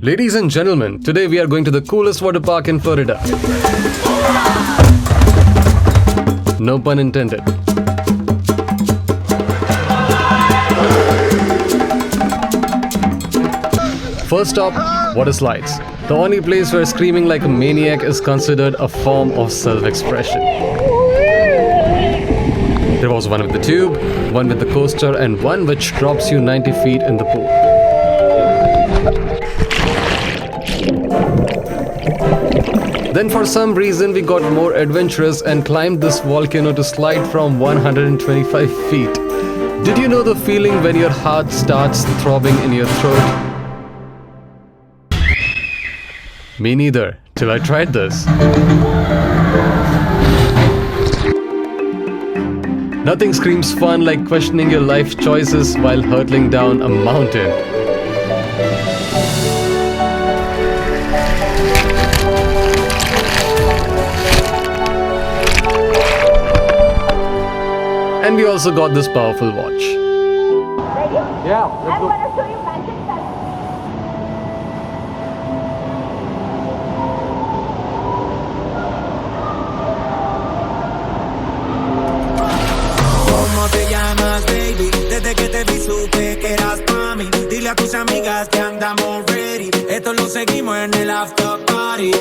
Ladies and gentlemen, today we are going to the coolest water park in Florida. No pun intended. First stop, water slides. The only place where screaming like a maniac is considered a form of self-expression. There was one with the tube, one with the coaster, and one which drops you 90 feet in the pool. Then for some reason we got more adventurous and climbed this volcano to slide from 125 feet. Did you know the feeling when your heart starts throbbing in your throat? Me neither, till I tried this. Nothing screams fun like questioning your life choices while hurtling down a mountain. And we also got this powerful watch. Yeah, let's go. I'm gonna show you magic touch. ¿Cómo te llamas, baby? Desde que te vi supe que eras pa' mí. Dile a tus amigas que andamos ready. Esto lo seguimos en el after party.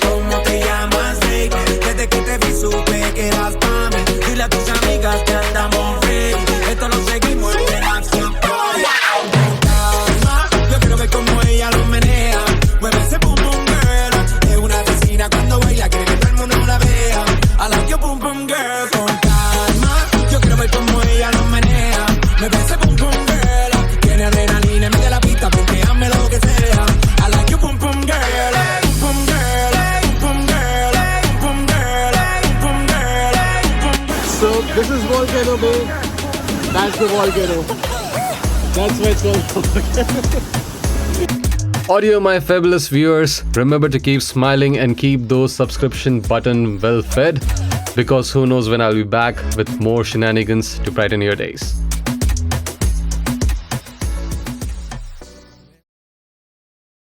¿Cómo te llamas, baby? Desde que te vi supe que eras pa' mí. Dile a tus amigas que andamos ready. Esto lo seguimos en el after party. Con calma, yo quiero ver cómo ella lo menea. Mueve ese boom boom girl. Es una vecina cuando baila, quiere que todo el mundo la vea. I like your boom boom girl. Con calma, yo quiero ver cómo ella lo menea. Mueve ese boom boom girl. Tiene adrenalina en medio de la pista, porque hazme lo que sea. I like your boom boom girl. Boom boom girl. Boom boom girl. Boom boom girl. Boom boom girl. So this is Volcano Bay. That's the volcano. That's why it's called volcano. Audio, my fabulous viewers, remember to keep smiling and keep those subscription button well fed, because who knows when I'll be back with more shenanigans to brighten your days.